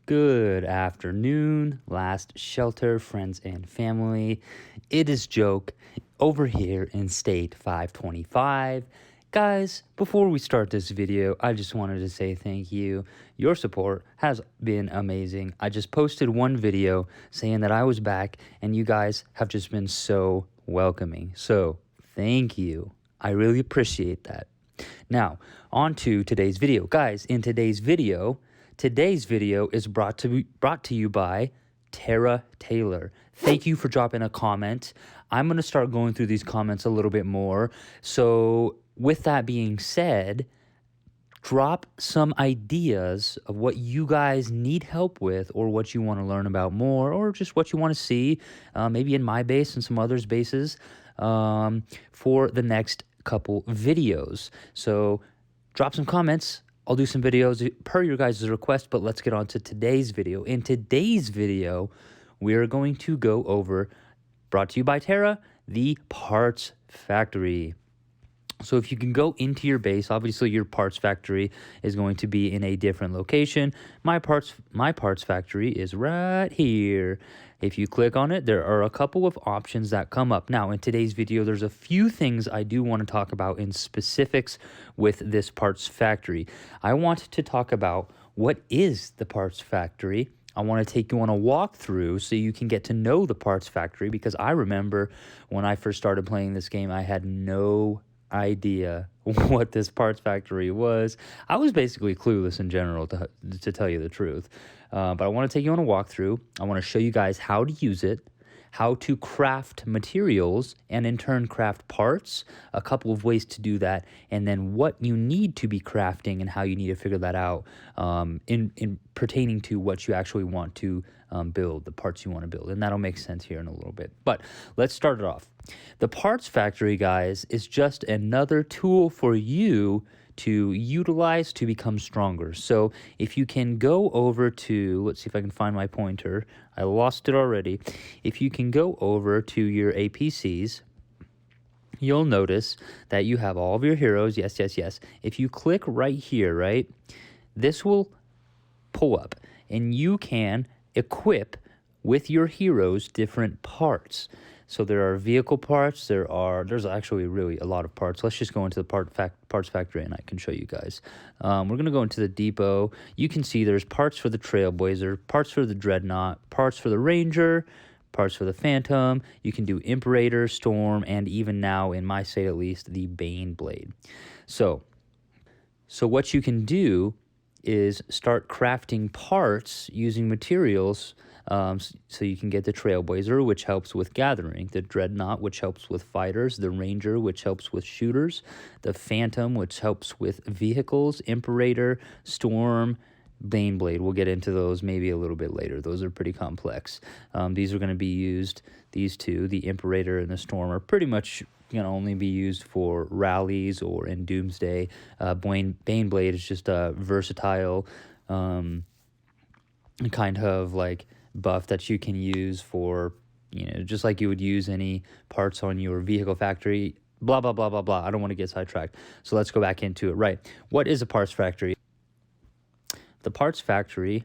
Good afternoon, last shelter, friends and family. It is Joke over here in State 525. Guys, before we start this video, I just wanted to say thank you. Your support has been amazing. I just posted one video saying that I was back, and you guys have just been so welcoming. So, thank you. I really appreciate that. Now, on to today's video. Guys, in today's video is brought to you by Tara Taylor. Thank you for dropping a comment. I'm going to start going through these comments a little bit more. So, with that being said, drop some ideas of what you guys need help with, or what you want to learn about more, or just what you want to see, maybe in my base and some others' bases, for the next couple videos. So drop some comments. I'll do some videos per your guys' request, but let's get on to today's video. In today's video, we are going to go over, brought to you by Tara, the Parts Factory. So if you can go into your base, obviously your parts factory is going to be in a different location. My parts factory is right here. If you click on it, there are a couple of options that come up. Now, in today's video, there's a few things I do want to talk about in specifics with this parts factory. I want to talk about what is the parts factory. I want to take you on a walkthrough so you can get to know the parts factory, because I remember when I first started playing this game, I had no idea what this parts factory was. I was basically clueless in general, to tell you the truth. But I want to take you on a walkthrough. I want to show you guys how to use it, how to craft materials, and in turn craft parts, a couple of ways to do that, and then what you need to be crafting and how you need to figure that out, in pertaining to what you actually want to build, the parts you want to build. And that'll make sense here in a little bit. But let's start it off. The parts factory, guys, is just another tool for you to utilize to become stronger. So if you can go over to, let's see if I can find my pointer. I lost it already. If you can go over to your APCs, you'll notice that you have all of your heroes. Yes, yes, yes. If you click right here, right, this will pull up, and you can equip with your heroes different parts. So there are vehicle parts, there's actually really a lot of parts. Let's just go into the parts factory and I can show you guys. We're going to go into the depot. You can see there's parts for the Trailblazer, parts for the Dreadnought, parts for the Ranger, parts for the Phantom. You can do Imperator, Storm, and even now, in my state at least, the Bane Blade. So what you can do is start crafting parts using materials, so you can get the Trailblazer, which helps with gathering, the Dreadnought, which helps with fighters, the Ranger, which helps with shooters, the Phantom, which helps with vehicles, Imperator, Storm, Bane Blade. We'll get into those maybe a little bit later. Those are pretty complex. These are going to be used, these two, the Imperator and the Storm, are pretty much going to only be used for rallies or in Doomsday. Bane Blade is just a versatile kind of like buff that you can use for, just like you would use any parts on your vehicle factory, blah, blah, blah, blah, blah. I don't want to get sidetracked. So let's go back into it. Right. What is a parts factory? The parts factory,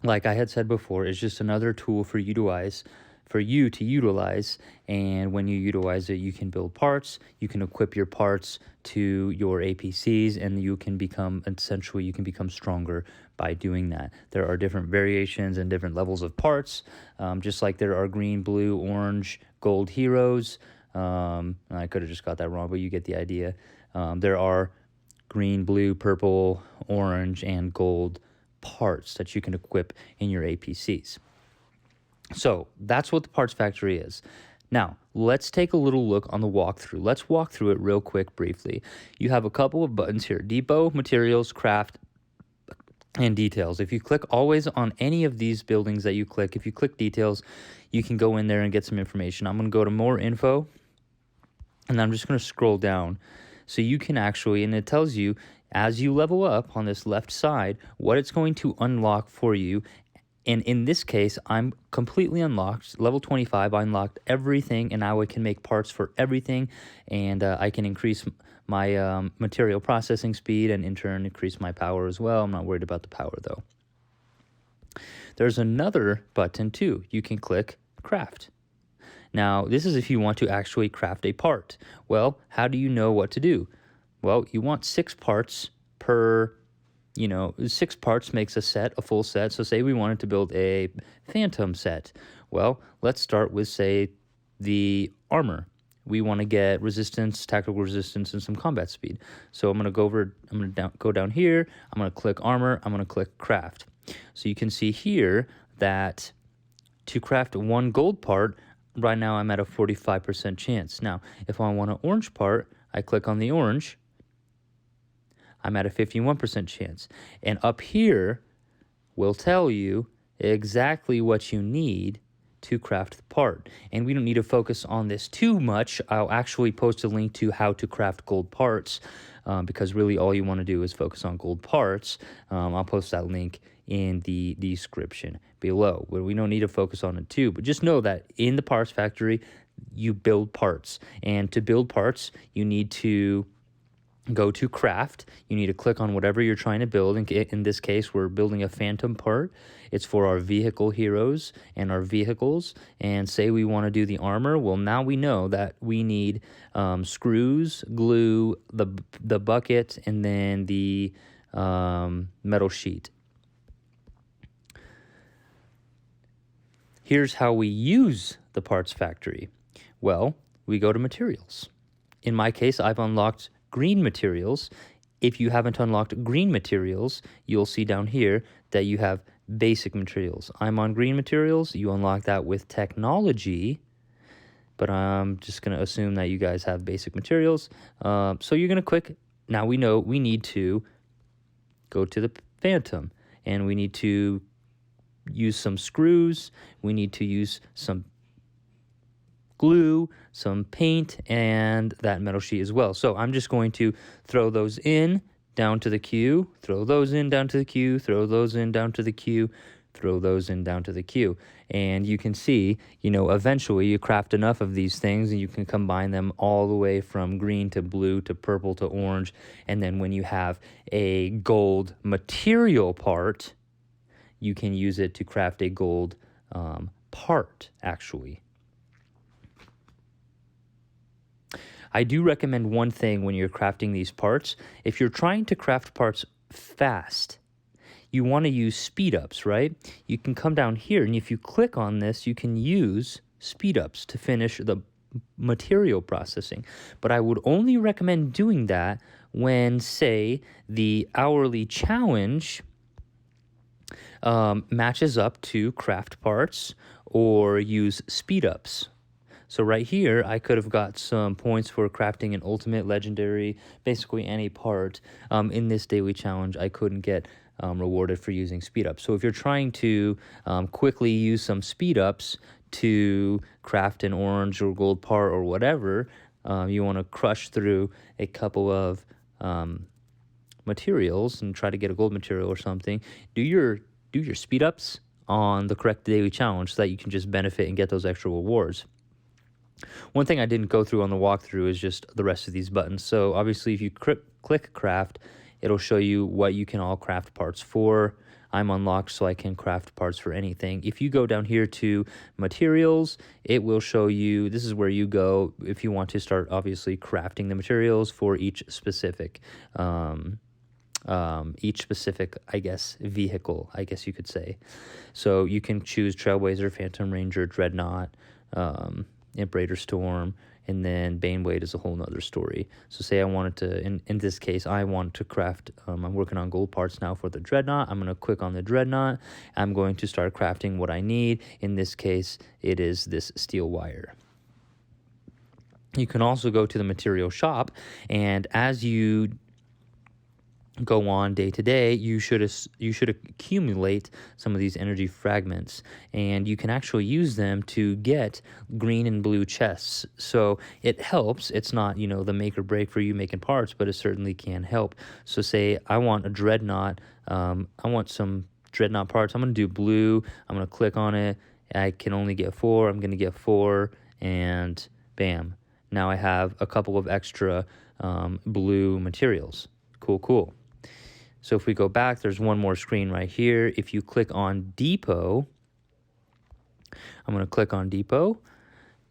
like I had said before, is just another tool for you to utilize, and when you utilize it, you can build parts, you can equip your parts to your APCs, and you can become stronger by doing that. There are different variations and different levels of parts, just like there are green, blue, orange, gold heroes. I could have just got that wrong, but you get the idea. There are green, blue, purple, orange, and gold parts that you can equip in your APCs. So that's what the parts factory is. Now, let's take a little look on the walkthrough. Let's walk through it real quick, briefly. You have a couple of buttons here: Depot, Materials, Craft, and Details. If you click always on any of these buildings that you click, if you click Details, you can go in there and get some information. I'm going to go to More Info, and I'm just going to scroll down. So you can actually, and it tells you as you level up on this left side, what it's going to unlock for you. And in this case, I'm completely unlocked. Level 25, I unlocked everything, and now I can make parts for everything, and I can increase my material processing speed and in turn increase my power as well. I'm not worried about the power though. There's another button too. You can click craft. Now, this is if you want to actually craft a part. Well, how do you know what to do? Well, you want 6 parts per, 6 parts makes a set, a full set. So say we wanted to build a phantom set. Well, let's start with, say, the armor. We want to get resistance, tactical resistance, and some combat speed. So I'm going to go down here. I'm going to click armor. I'm going to click craft. So you can see here that to craft 1 gold part, right now I'm at a 45% chance. Now, if I want an orange part, I click on the orange. I'm at a 51% chance. And up here will tell you exactly what you need to craft the part. And we don't need to focus on this too much. I'll actually post a link to how to craft gold parts because really all you want to do is focus on gold parts. I'll post that link in the description below, where we don't need to focus on it too. But just know that in the parts factory, you build parts. And to build parts, you need to go to craft. You need to click on whatever you're trying to build. In this case, we're building a phantom part. It's for our vehicle heroes and our vehicles. And say we want to do the armor. Well, now we know that we need screws, glue, the bucket, and then the metal sheet. Here's how we use the parts factory. Well, we go to materials. In my case, I've unlocked green materials. If you haven't unlocked green materials, you'll see down here that you have basic materials. I'm on green materials. You unlock that with technology, but I'm just going to assume that you guys have basic materials. So you're going to click. Now we know we need to go to the phantom, and we need to use some screws. We need to use some glue, some paint, and that metal sheet as well. So I'm just going to throw those in, down to the queue, throw those in, down to the queue, throw those in, down to the queue, throw those in, down to the queue. And you can see, eventually you craft enough of these things and you can combine them all the way from green to blue to purple to orange. And then when you have a gold material part, you can use it to craft a gold part, actually. I do recommend one thing when you're crafting these parts. If you're trying to craft parts fast, you want to use speed ups, right? You can come down here, and if you click on this, you can use speed ups to finish the material processing. But I would only recommend doing that when, say, the hourly challenge matches up to craft parts or use speed ups. So right here, I could have got some points for crafting an ultimate, legendary, basically any part. In this daily challenge, I couldn't get rewarded for using speed ups. So if you're trying to quickly use some speed ups to craft an orange or gold part or whatever, you want to crush through a couple of materials and try to get a gold material or something. Do your speed ups on the correct daily challenge so that you can just benefit and get those extra rewards. One thing I didn't go through on the walkthrough is just the rest of these buttons. So obviously if you click craft, it'll show you what you can all craft parts for. I'm unlocked so I can craft parts for anything. If you go down here to materials, it will show you, this is where you go if you want to start obviously crafting the materials for each specific I guess, vehicle, I guess you could say. So you can choose Trailblazer, Phantom Ranger, Dreadnought, Imp Raider Storm, and then Baneblade is a whole nother story. So say I wanted to, in this case, I want to craft, I'm working on gold parts now for the Dreadnought. I'm going to click on the Dreadnought. I'm going to start crafting what I need. In this case, it is this steel wire. You can also go to the material shop, and as you go on day to day, you should accumulate some of these energy fragments, and you can actually use them to get green and blue chests. So it helps. It's not, the make or break for you making parts, but it certainly can help. So say I want a Dreadnought, I want some Dreadnought parts. I'm going to do blue. I'm going to click on it. I can only get 4. I'm going to get 4, and bam. Now I have a couple of extra blue materials. Cool. So if we go back, there's one more screen right here. If you click on Depot, I'm going to click on Depot.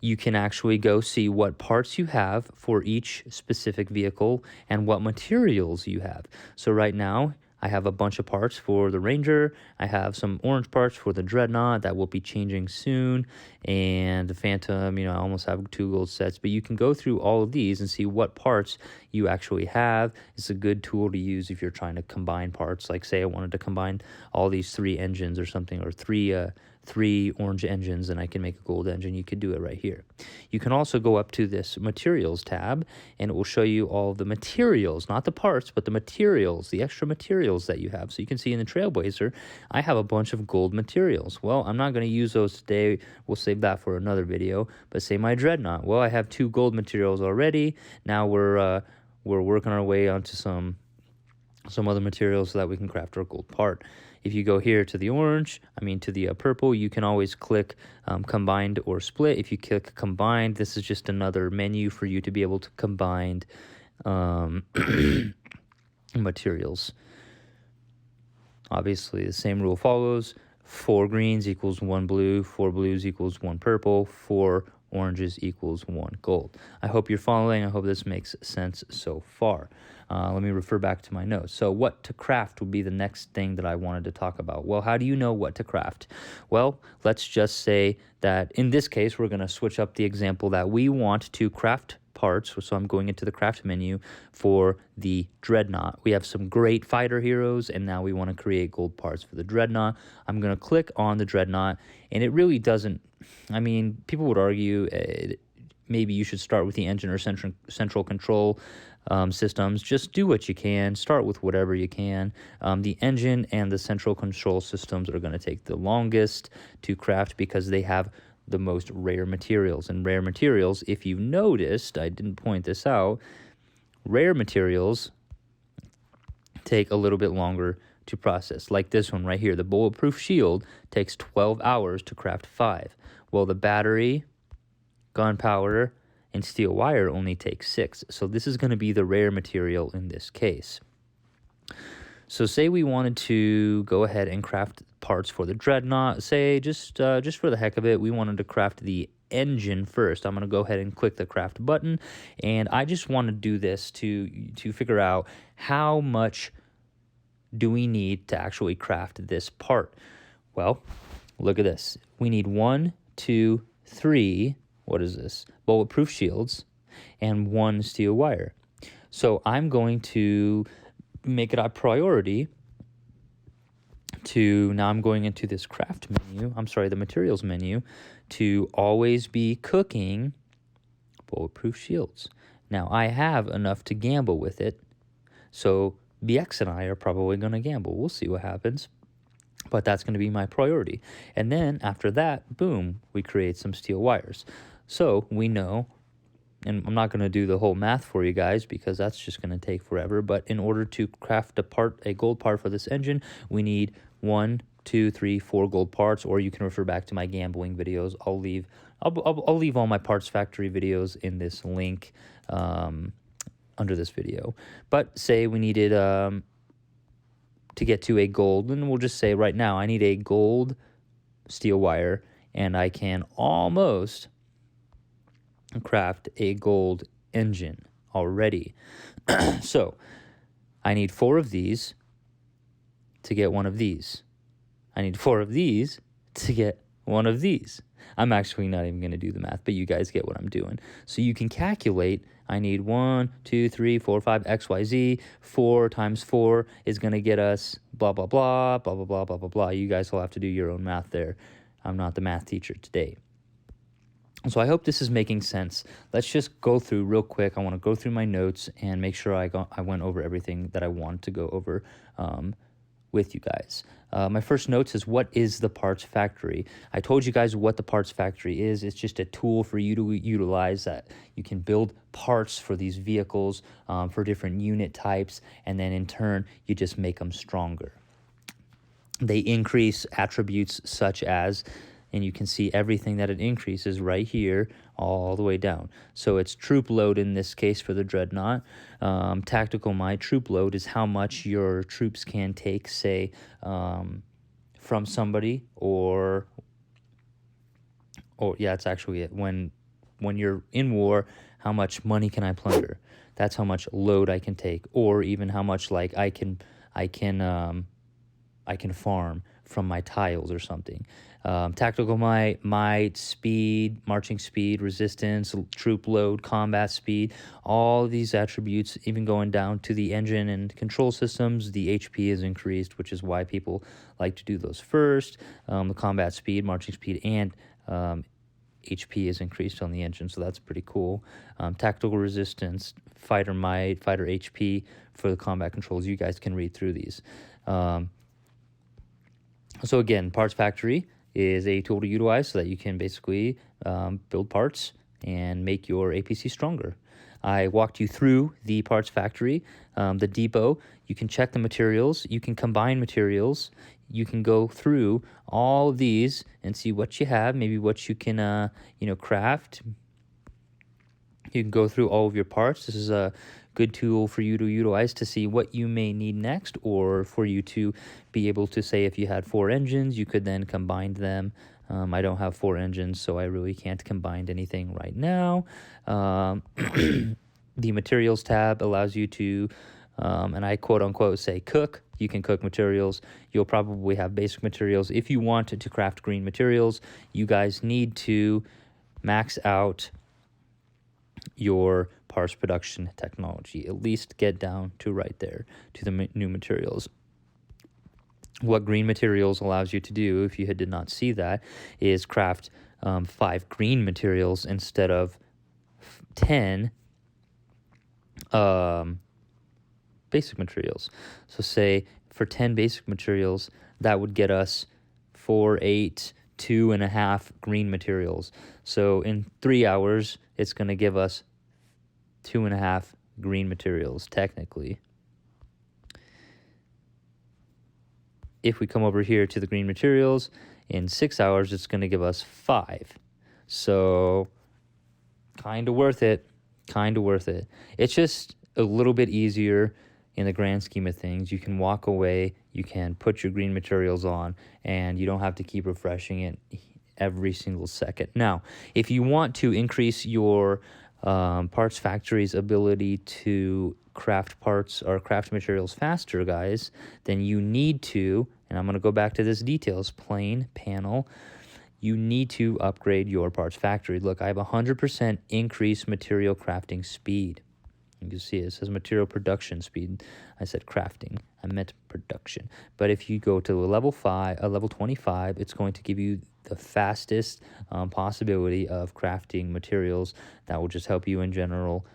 You can actually go see what parts you have for each specific vehicle and what materials you have. So right now, I have a bunch of parts for the Ranger. I have some orange parts for the Dreadnought that will be changing soon. And the Phantom, I almost have 2 gold sets. But you can go through all of these and see what parts you actually have. It's a good tool to use if you're trying to combine parts. Like say I wanted to combine all these 3 engines or something, or three orange engines, and I can make a gold engine. You could do it right here. You can also go up to this materials tab, and it will show you all the materials, not the parts, but the materials, the extra materials that you have. So you can see in the Trailblazer, I have a bunch of gold materials. Well, I'm not going to use those today. We'll save that for another video. But say my Dreadnought. Well, I have 2 gold materials already. Now we're working our way onto some other materials so that we can craft our gold part. If you go here to the to the purple, you can always click combined or split. If you click combined, this is just another menu for you to be able to combine materials. Obviously, the same rule follows. 4 greens equals 1 blue, 4 blues equals 1 purple, 4 oranges equals 1 gold. I hope you're following. I hope this makes sense so far. Let me refer back to my notes. So what to craft would be the next thing that I wanted to talk about. Well, how do you know what to craft? Well, let's just say that in this case, we're going to switch up the example that we want to craft parts. So I'm going into the craft menu for the Dreadnought. We have some great fighter heroes, and now we want to create gold parts for the Dreadnought. I'm going to click on the Dreadnought, and it really doesn't, people would argue maybe you should start with the engine or central control systems. Just do what you can. Start with whatever you can. The engine and the central control systems are going to take the longest to craft because they have the most rare materials. And rare materials, if you've noticed, I didn't point this out, rare materials take a little bit longer to process. Like this one right here, the bulletproof shield takes 12 hours to craft 5. Well, the battery, gunpowder, and steel wire only takes 6. So this is going to be the rare material in this case. So say we wanted to go ahead and craft parts for the Dreadnought. Say just for the heck of it, we wanted to craft the engine first. I'm going to go ahead and click the craft button, and I just want to do this to figure out how much do we need to actually craft this part. Well, look at this. We need 1, 2, 3. What is this? Bulletproof shields and 1 steel wire. So I'm going to make it a priority to, now I'm going into this craft menu, the materials menu, to always be cooking bulletproof shields. Now I have enough to gamble with it, so BX and I are probably going to gamble. We'll see what happens. But that's going to be my priority. And then after that, boom, we create some steel wires. So we know, and I'm not going to do the whole math for you guys because that's just going to take forever, but in order to craft a gold part for this engine, we need 1, 2, 3, 4 gold parts, or you can refer back to my gambling videos. I'll leave all my parts factory videos in this link under this video. But say we needed to get to a gold, and we'll just say right now I need a gold steel wire, and I can almost craft a gold engine already. So I need 4 of these to get 1 of these. I need 4 of these to get 1 of these. I'm actually not even going to do the math, but you guys get what I'm doing. So you can calculate, I need 1, 2, 3, 4, 5, XYZ. 4 times 4 is going to get us blah, blah, blah, blah, blah, blah, blah, blah, blah. You guys will have to do your own math there. I'm not the math teacher today. So I hope this is making sense. Let's just go through real quick. I want to go through my notes and make sure I went over everything that I want to go over with you guys. My first notes is, what is the parts factory? I told you guys what the parts factory is. It's just a tool for you to utilize that you can build parts for these vehicles for different unit types, and then in turn, you just make them stronger. They increase attributes such as and you can see everything that it increases right here all the way down. So it's troop load in this case for the Dreadnought. Tactical might, troop load is how much your troops can take, say, from somebody, or yeah, it's actually it. When you're in war, how much money can I plunder? That's how much load I can take, or even how much like I can farm from my tiles or something. Tactical might, speed, marching speed, resistance, troop load, combat speed, all these attributes, even going down to the engine and control systems, the HP is increased, which is why people like to do those first. The combat speed, marching speed, and HP is increased on the engine, so that's pretty cool. Tactical resistance, fighter might, fighter HP for the combat controls. You guys can read through these. So again, Parts Factory is a tool to utilize so that you can basically build parts and make your APC stronger. I walked you through the Parts Factory, the depot. You can check the materials. You can combine materials. You can go through all of these and see what you have, maybe what you can, craft. You can go through all of your parts. This is a good tool for you to utilize to see what you may need next, or for you to be able to say, if you had 4 engines, you could then combine them. I don't have 4 engines, so I really can't combine anything right now. The materials tab allows you to, and I quote unquote say cook. You can cook materials. You'll probably have basic materials. If you want to craft green materials, you guys need to max out your parts production technology. At least get down to right there, to the new materials. What green materials allows you to do, if you did not see that, is craft 5 green materials instead of 10 basic materials. So say for 10 basic materials, that would get us 4, 8, 2.5 green materials. So in 3 hours, it's going to give us 2.5 green materials, technically. If we come over here to the green materials, in 6 hours, it's going to give us 5. So kind of worth it. Kind of worth it. It's just a little bit easier in the grand scheme of things. You can walk away, you can put your green materials on, and you don't have to keep refreshing it every single second. Now, if you want to increase your Parts Factory's ability to craft parts or craft materials faster, guys, then you need to, and I'm going to go back to this details panel, you need to upgrade your Parts Factory. Look, I have 100% increased material crafting speed. You can see it says material production speed. I said crafting. I meant production. But if you go to level 25, it's going to give you the fastest possibility of crafting materials that will just help you in general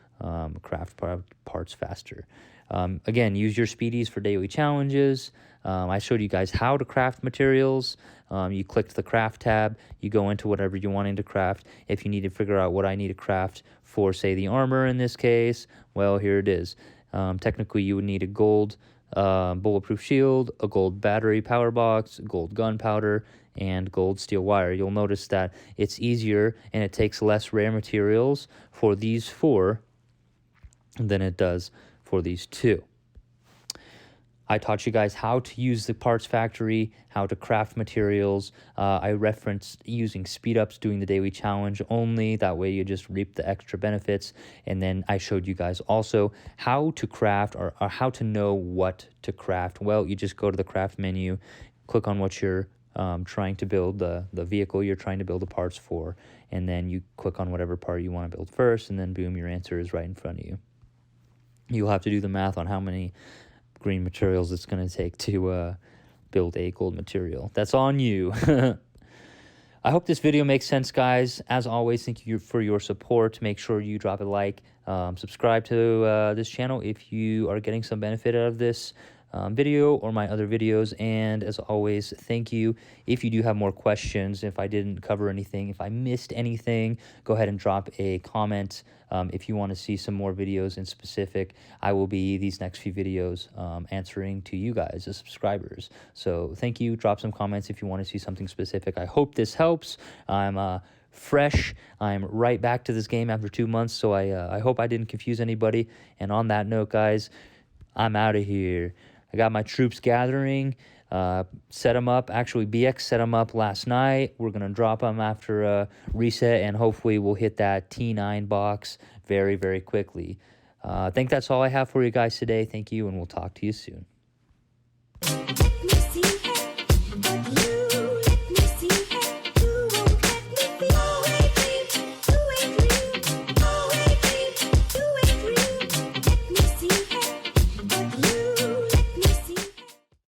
craft parts faster. Again, use your speedies for daily challenges. I showed you guys how to craft materials. You click the craft tab, you go into whatever you're wanting to craft. If you need to figure out what I need to craft for, say, the armor in this case, well, here it is. Technically, you would need a gold bulletproof shield, a gold battery power box, gold gunpowder, and gold steel wire. You'll notice that it's easier and it takes less rare materials for these 4 than it does for these 2. I taught you guys how to use the Parts Factory, how to craft materials. I referenced using speed ups, doing the daily challenge only. That way you just reap the extra benefits. And then I showed you guys also how to craft, or how to know what to craft. Well, you just go to the craft menu, click on what you're trying to build, the vehicle you're trying to build the parts for, and then you click on whatever part you want to build first, and then boom, your answer is right in front of you. You'll have to do the math on how many green materials it's going to take to build a gold material. That's on you. I hope this video makes sense, guys. As always, thank you for your support. Make sure you drop a like, subscribe to this channel if you are getting some benefit out of this video or my other videos. And as always, thank you. If you do have more questions, if I didn't cover anything, if I missed anything, go ahead and drop a comment. If you want to see some more videos in specific, I will be these next few videos answering to you guys as subscribers. So thank you. Drop some comments if you want to see something specific. I hope this helps. I'm fresh. I'm right back to this game after 2 months, so I hope I didn't confuse anybody. And on that note, guys, I'm out of here. I got my troops gathering, set them up. Actually, BX set them up last night. We're going to drop them after reset, and hopefully we'll hit that T9 box very, very quickly. I think that's all I have for you guys today. Thank you, and we'll talk to you soon.